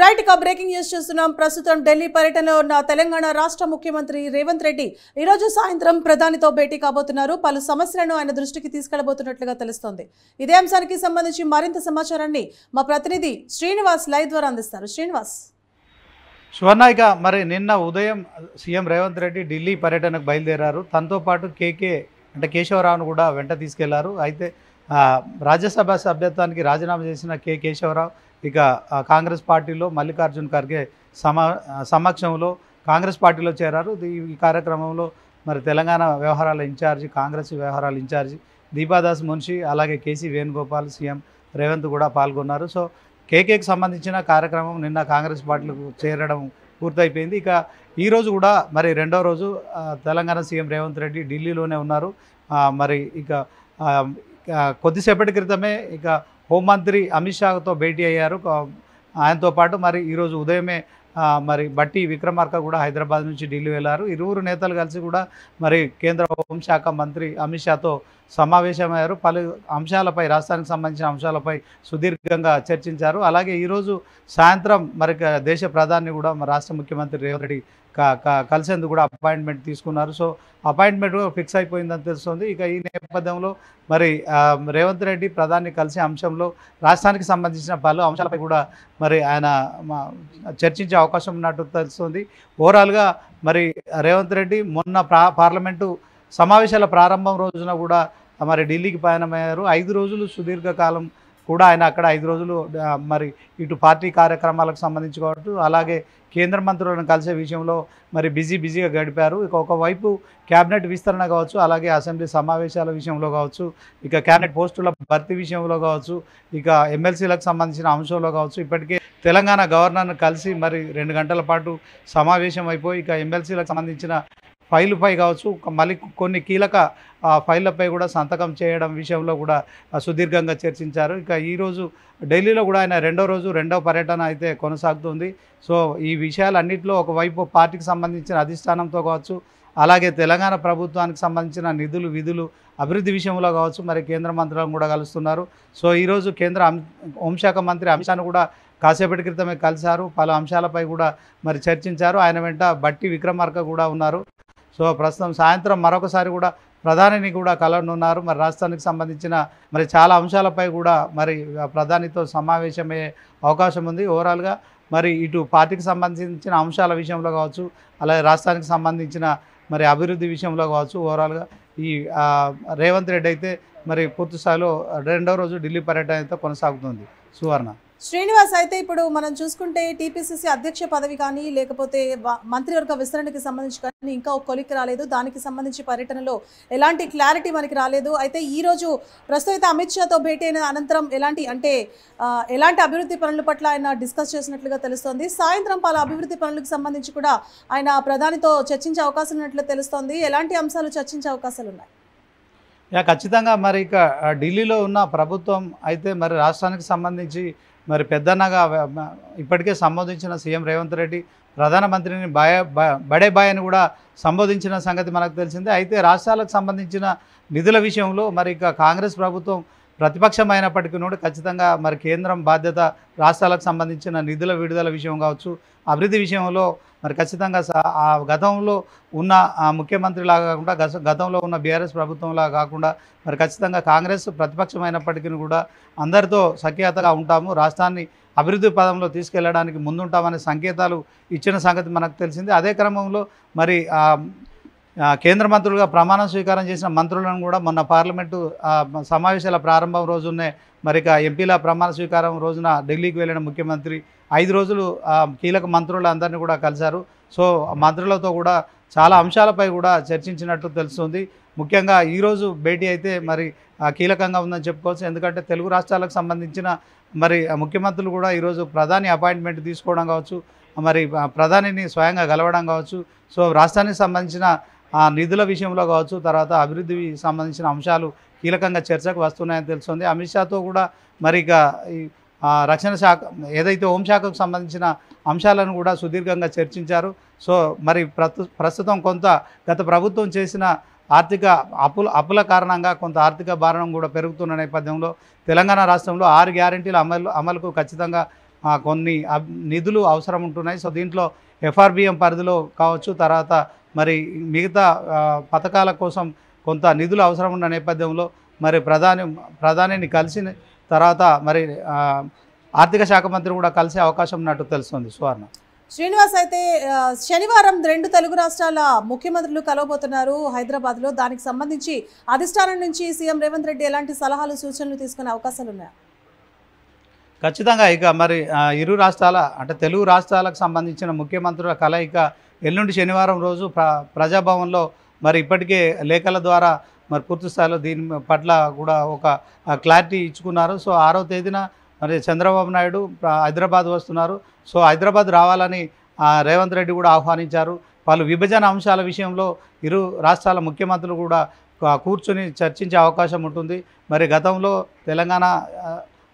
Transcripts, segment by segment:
Right గా breaking news చూస్తున్నాం. ప్రస్తుతం ఢిల్లీ పర్యటనలో ఉన్న తెలంగాణ రాష్ట్ర ముఖ్యమంత్రి రేవంత్ రెడ్డి ఈ రోజు సాయంత్రం ప్రధానితో భేటీ కాబోతున్నారు. పలు సమస్యలను ఆయన దృష్టికి తీసుకెళ్లబోతున్నట్లుగా తెలుస్తోంది. ఇదే అంశానికి సంబంధించి మరింత సమాచారాన్ని మా ప్రతినిధి శ్రీనివాస్ లైవ్ ద్వారా అందిస్తారు. శ్రీనివాస్. సువర్ణాయిక మరి నిన్న ఉదయం సీఎం రేవంత్ రెడ్డి ఢిల్లీ పర్యటనకు బయలుదేరారు. తనతో పాటు కేశవరావును కూడా వెంట తీసుకెళ్లారు. అయితే రాజ్యసభ సభ్యత్వానికి రాజీనామా చేసిన కేశవరావు ఇక కాంగ్రెస్ పార్టీలో మల్లికార్జున్ ఖర్గే సమక్షంలో కాంగ్రెస్ పార్టీలో చేరారు. ఈ కార్యక్రమంలో మరి తెలంగాణ వ్యవహారాల ఇన్ఛార్జి, కాంగ్రెస్ వ్యవహారాల ఇన్ఛార్జి దీపాదాస్ మున్షి, అలాగే కేసీ వేణుగోపాల్, సీఎం రేవంత్ కూడా పాల్గొన్నారు. సో కేకేకి సంబంధించిన కార్యక్రమం నిన్న కాంగ్రెస్ పార్టీలకు చేరడం పూర్తయిపోయింది. ఇక ఈరోజు కూడా మరి రెండో రోజు తెలంగాణ సీఎం రేవంత్ రెడ్డి ఢిల్లీలోనే ఉన్నారు. మరి ఇక కొద్దిసేపటి క్రితమే ఇక హోంమంత్రి అమిత్ షాతో భేటీ అయ్యారు. ఆయనతో పాటు మరి ఈరోజు ఉదయమే మరి బట్టి విక్రమార్క కూడా హైదరాబాద్ నుంచి ఢిల్లీ వెళ్ళారు. ఇరువురు నేతలు కలిసి కూడా మరి కేంద్ర హోంశాఖ మంత్రి అమిత్ షాతో సమావేశమయ్యారు. పలు అంశాలపై, రాష్ట్రానికి సంబంధించిన అంశాలపై సుదీర్ఘంగా చర్చించారు. అలాగే ఈరోజు సాయంత్రం మరి దేశ ప్రధాని కూడా మరి రాష్ట్ర ముఖ్యమంత్రి రేవంత్ రెడ్డి కలిసేందుకు కూడా అపాయింట్మెంట్ తీసుకున్నారు. సో అపాయింట్మెంట్ ఫిక్స్ అయిపోయిందని తెలుస్తుంది. ఇక ఈ నేపథ్యంలో మరి రేవంత్ రెడ్డి ప్రధాని కలిసే అంశంలో రాష్ట్రానికి సంబంధించిన పలు అంశాలపై కూడా మరి ఆయన చర్చించే అవకాశం ఉన్నట్టు తెలుస్తుంది. ఓవరాల్గా మరి రేవంత్ రెడ్డి మొన్న పార్లమెంటు సమావేశాల ప్రారంభం రోజున కూడా మరి ఢిల్లీకి పయనమయ్యారు. 5 రోజులు సుదీర్ఘకాలం కూడా ఆయన అక్కడ 5 రోజులు మరి ఇటు పార్టీ కార్యక్రమాలకు సంబంధించి కావచ్చు, అలాగే కేంద్ర మంత్రులను కలిసే విషయంలో మరి బిజీగా గడిపారు. ఇక ఒకవైపు క్యాబినెట్ విస్తరణ కావచ్చు, అలాగే అసెంబ్లీ సమావేశాల విషయంలో కావచ్చు, ఇక క్యాబినెట్ పోస్టుల భర్తీ విషయంలో కావచ్చు, ఇక ఎమ్మెల్సీలకు సంబంధించిన అంశంలో కావచ్చు, ఇప్పటికే తెలంగాణ గవర్నర్ను కలిసి మరి 2 గంటల పాటు సమావేశం అయిపోయి ఇక ఎమ్మెల్సీలకు సంబంధించిన ఫైలుపై కావచ్చు, మళ్ళీ కొన్ని కీలక ఫైళ్లపై కూడా సంతకం చేయడం విషయంలో కూడా సుదీర్ఘంగా చర్చించారు. ఇక ఈరోజు ఢిల్లీలో కూడా ఆయన రెండవ పర్యటన అయితే కొనసాగుతుంది. సో ఈ విషయాలన్నింటిలో ఒకవైపు పార్టీకి సంబంధించిన అధిష్టానంతో కావచ్చు, అలాగే తెలంగాణ ప్రభుత్వానికి సంబంధించిన నిధులు, విధులు, అభివృద్ధి విషయంలో కావచ్చు, మరి కేంద్ర మంత్రులను కూడా కలుస్తున్నారు. సో ఈరోజు కేంద్ర హోంశాఖ మంత్రి అమిత్ షాను కూడా కాసేపటి క్రితమే కలిశారు. పలు అంశాలపై కూడా మరి చర్చించారు. ఆయన వెంట బట్టి విక్రమార్క కూడా ఉన్నారు. సో ప్రస్తుతం సాయంత్రం మరొకసారి కూడా ప్రధానిని కూడా కలవనున్నారు. మరి రాష్ట్రానికి సంబంధించిన మరి చాలా అంశాలపై కూడా మరి ప్రధానితో సమావేశమయ్యే అవకాశం ఉంది. ఓవరాల్గా మరి ఇటు పార్టీకి సంబంధించిన అంశాల విషయంలో కావచ్చు, అలాగే రాష్ట్రానికి సంబంధించిన మరి అభివృద్ధి విషయంలో కావచ్చు, ఓవరాల్గా ఈ రేవంత్ రెడ్డి అయితే మరి పూర్తి స్థాయిలో రెండో రోజు ఢిల్లీ పర్యటన అయితే కొనసాగుతుంది. సువర్ణ. శ్రీనివాస్, అయితే ఇప్పుడు మనం చూసుకుంటే టీపీసీసీ అధ్యక్ష పదవి కానీ లేకపోతే మంత్రివర్గ విస్తరణకి సంబంధించి కానీ ఇంకా ఒక కొలిక్కి రాలేదు. దానికి సంబంధించి పర్యటనలో ఎలాంటి క్లారిటీ మనకి రాలేదు. అయితే ఈరోజు ప్రస్తుతం అమిత్ షాతో భేటీ అయిన అనంతరం ఎలాంటి అభివృద్ధి పనుల పట్ల ఆయన డిస్కస్ చేసినట్లుగా తెలుస్తోంది. సాయంత్రం పలు అభివృద్ధి పనులకు సంబంధించి కూడా ఆయన ప్రధానితో చర్చించే అవకాశం ఉన్నట్లు తెలుస్తోంది. ఎలాంటి అంశాలు చర్చించే అవకాశాలు ఉన్నాయి? ఖచ్చితంగా మరి ఇక ఢిల్లీలో ఉన్న ప్రభుత్వం అయితే మరి రాష్ట్రానికి సంబంధించి మరి పెద్దన్నగా ఇప్పటికే సంబోధించిన సీఎం రేవంత్ రెడ్డి ప్రధానమంత్రిని బడే బాయ్ అని కూడా సంబోధించిన సంగతి మనకు తెలిసిందే. అయితే రాష్ట్రాలకు సంబంధించిన నిధుల విషయంలో మరి ఇక కాంగ్రెస్ ప్రభుత్వం ప్రతిపక్షం అయినప్పటికీ కూడా ఖచ్చితంగా మరి కేంద్రం బాధ్యత రాష్ట్రాలకు సంబంధించిన నిధుల విడుదల విషయం కావచ్చు, అభివృద్ధి విషయంలో మరి ఖచ్చితంగా గతంలో ఉన్న ముఖ్యమంత్రిలాగా కాకుండా గతంలో ఉన్న బీఆర్ఎస్ ప్రభుత్వంలా కాకుండా మరి ఖచ్చితంగా కాంగ్రెస్ ప్రతిపక్షం అయినప్పటికీ కూడా అందరితో సఖ్యతగా ఉంటాము, రాష్ట్రాన్ని అభివృద్ధి పదంలో తీసుకెళ్లడానికి ముందుంటామనే సంకేతాలు ఇచ్చిన సంగతి మనకు తెలిసింది. అదే క్రమంలో మరి కేంద్ర మంత్రులుగా ప్రమాణ స్వీకారం చేసిన మంత్రులను కూడా మొన్న పార్లమెంటు సమావేశాల ప్రారంభం రోజునే మరి ఎంపీల ప్రమాణ స్వీకారం రోజున ఢిల్లీకి వెళ్ళిన ముఖ్యమంత్రి 5 రోజులు కీలక మంత్రులందరినీ కూడా కలిశారు. సో మంత్రులతో కూడా చాలా అంశాలపై కూడా చర్చించినట్టు తెలుస్తుంది. ముఖ్యంగా ఈరోజు భేటీ అయితే మరి కీలకంగా ఉందని చెప్పుకోవచ్చు. ఎందుకంటే తెలుగు రాష్ట్రాలకు సంబంధించిన మరి ముఖ్యమంత్రులు కూడా ఈరోజు ప్రధాని అపాయింట్మెంట్ తీసుకోవడం కావచ్చు, మరి ప్రధానిని స్వయంగా కలవడం కావచ్చు, సో రాష్ట్రానికి సంబంధించిన నిధుల విషయంలో కావచ్చు, తర్వాత అభివృద్ధికి సంబంధించిన అంశాలు కీలకంగా చర్చకు వస్తున్నాయని తెలుస్తుంది. అమిత్ షాతో కూడా మరి ఇక రక్షణ శాఖ ఏదైతే హోంశాఖకు సంబంధించిన అంశాలను కూడా సుదీర్ఘంగా చర్చించారు. సో మరి ప్రస్తుతం కొంత గత ప్రభుత్వం చేసిన ఆర్థిక అప్పుల కారణంగా కొంత ఆర్థిక భారం కూడా పెరుగుతున్న నేపథ్యంలో తెలంగాణ రాష్ట్రంలో 6 గ్యారెంటీల అమలుకు ఖచ్చితంగా కొన్ని నిధులు అవసరం ఉంటున్నాయి. సో దీంట్లో ఎఫ్ఆర్బిఎం పరిధిలో కావచ్చు, తర్వాత మరి మిగతా పథకాల కోసం కొంత నిధులు అవసరం ఉన్న నేపథ్యంలో మరి ప్రధానిని కలిసిన తర్వాత మరి ఆర్థిక శాఖ మంత్రి కూడా కలిసే అవకాశం ఉన్నట్టు తెలుస్తుంది. సువర్ణ. శ్రీనివాస్, అయితే శనివారం 2 తెలుగు రాష్ట్రాల ముఖ్యమంత్రులు కలవబోతున్నారు హైదరాబాద్లో. దానికి సంబంధించి అధిష్టానం నుంచి సీఎం రేవంత్ రెడ్డి ఎలాంటి సలహాలు సూచనలు తీసుకునే అవకాశాలు ఉన్నాయా? ఖచ్చితంగా ఇక మరి ఇరు రాష్ట్రాల అంటే తెలుగు రాష్ట్రాలకు సంబంధించిన ముఖ్యమంత్రుల కలయిక ఎల్లుండి శనివారం రోజు ప్రజాభవన్లో మరి ఇప్పటికే లేఖల ద్వారా మరి పూర్తి స్థాయిలో దీని పట్ల కూడా ఒక క్లారిటీ ఇచ్చుకున్నారు. సో 6వ తేదీన మరి చంద్రబాబు నాయుడు హైదరాబాద్ వస్తున్నారు. సో హైదరాబాద్ రావాలని రేవంత్ రెడ్డి కూడా ఆహ్వానించారు. పలు విభజన అంశాల విషయంలో ఇరు రాష్ట్రాల ముఖ్యమంత్రులు కూడా కూర్చొని చర్చించే అవకాశం ఉంటుంది. మరి గతంలో తెలంగాణ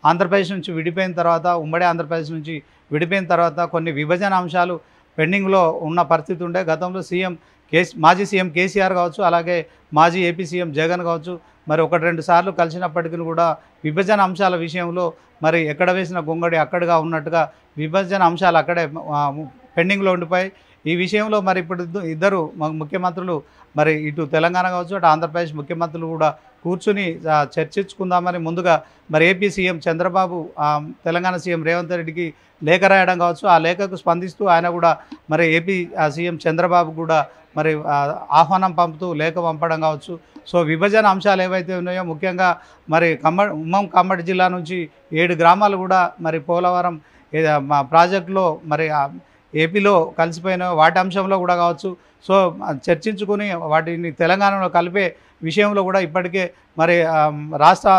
ఆంధ్రప్రదేశ్ నుంచి విడిపోయిన తర్వాత, ఉమ్మడి ఆంధ్రప్రదేశ్ నుంచి విడిపోయిన తర్వాత కొన్ని విభజన అంశాలు పెండింగ్లో ఉన్న పరిస్థితి ఉండే. గతంలో మాజీ సీఎం కేసీఆర్ కావచ్చు, అలాగే మాజీ ఏపీ సీఎం జగన్ కావచ్చు, మరి 1-2 సార్లు కలిసినప్పటికీ కూడా విభజన అంశాల విషయంలో మరి ఎక్కడ వేసిన గొంగడి అక్కడగా ఉన్నట్టుగా విభజన అంశాలు అక్కడే పెండింగ్లో ఉండిపోయాయి. ఈ విషయంలో మరి ఇప్పుడు ఇద్దరు ముఖ్యమంత్రులు మరి ఇటు తెలంగాణ కావచ్చు, అటు ఆంధ్రప్రదేశ్ ముఖ్యమంత్రులు కూడా కూర్చుని చర్చించుకుందామని ముందుగా మరి AP CM Chandrababu Telangana CM Revanth రెడ్డికి లేఖ రాయడం కావచ్చు, ఆ లేఖకు స్పందిస్తూ ఆయన కూడా మరి ఏపీ సీఎం చంద్రబాబు కూడా మరి ఆహ్వానం పంపుతూ లేఖ పంపడం కావచ్చు. సో విభజన అంశాలు ఏవైతే ఉన్నాయో ముఖ్యంగా మరి ఖమ్మం జిల్లా నుంచి 7 గ్రామాలు కూడా మరి పోలవరం ప్రాజెక్టులో మరి ఏపీలో కలిసిపోయిన వాటి అంశంలో కూడా కావచ్చు. సో చర్చించుకుని వాటిని తెలంగాణలో కలిపే విషయంలో కూడా ఇప్పటికే మరి రాష్ట్ర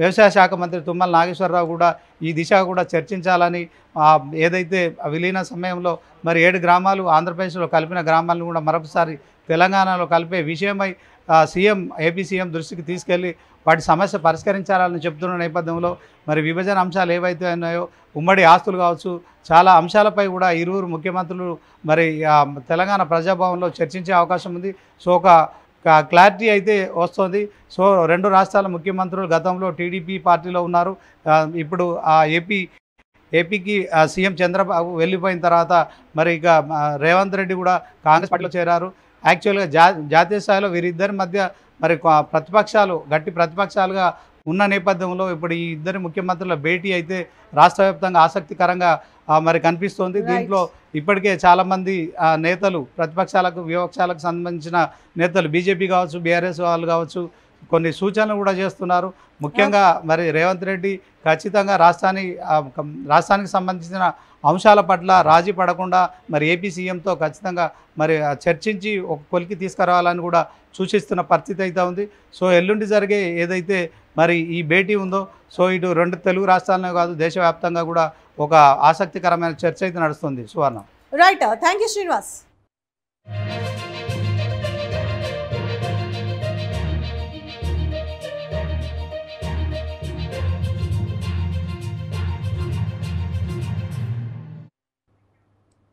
వ్యవసాయ శాఖ మంత్రి తుమ్మల నాగేశ్వరరావు కూడా ఈ దిశ కూడా చర్చించాలని, ఏదైతే విలీన సమయంలో మరి 7 గ్రామాలు ఆంధ్రప్రదేశ్లో కలిపిన గ్రామాలను కూడా మరొకసారి తెలంగాణలో కలిపే విషయమై ఏపీ సీఎం దృష్టికి తీసుకెళ్లి వాటి సమస్య పరిష్కరించాలని చెప్తున్న నేపథ్యంలో మరి విభజన అంశాలు ఏవైతే ఉన్నాయో, ఉమ్మడి ఆస్తులు కావచ్చు, చాలా అంశాలపై కూడా ఇరువురు ముఖ్యమంత్రులు మరి తెలంగాణ ప్రజాభవన్లో చర్చించే అవకాశం ఉంది. సో ఒక క్లారిటీ అయితే వస్తుంది. సో 2 రాష్ట్రాల ముఖ్యమంత్రులు గతంలో టీడీపీ పార్టీలో ఉన్నారు. ఇప్పుడు ఏపీకి సీఎం చంద్రబాబు వెళ్ళిపోయిన తర్వాత మరి ఇక రేవంత్ రెడ్డి కూడా కాంగ్రెస్ పార్టీలో చేరారు. యాక్చువల్గా జాతీయ స్థాయిలో వీరిద్దరి మధ్య మరి గట్టి ప్రతిపక్షాలుగా ఉన్న నేపథ్యంలో ఇప్పుడు ఈ ఇద్దరి ముఖ్యమంత్రుల భేటీ అయితే రాష్ట్ర వ్యాప్తంగా ఆసక్తికరంగా మరి కనిపిస్తోంది. దీంట్లో ఇప్పటికే చాలామంది నేతలు, ప్రతిపక్షాలకు విపక్షాలకు సంబంధించిన నేతలు, బీజేపీ కావచ్చు, బీఆర్ఎస్ వాళ్ళు కావచ్చు, కొన్ని సూచనలు కూడా చేస్తున్నారు. ముఖ్యంగా మరి రేవంత్ రెడ్డి ఖచ్చితంగా రాష్ట్రానికి సంబంధించిన అంశాల పట్ల రాజీ పడకుండా మరి ఏపీ సీఎంతో ఖచ్చితంగా మరి చర్చించి ఒక కొలికి తీసుకురావాలని కూడా సూచిస్తున్న పరిస్థితి అయితే ఉంది. సో ఎల్లుండి జరిగే ఏదైతే మరి ఈ భేటీ ఉందో, సో ఇటు 2 తెలుగు రాష్ట్రాలనే కాదు దేశవ్యాప్తంగా కూడా ఒక ఆసక్తికరమైన చర్చ అయితే నడుస్తుంది. Suvarna. Right, thank you Srinivas.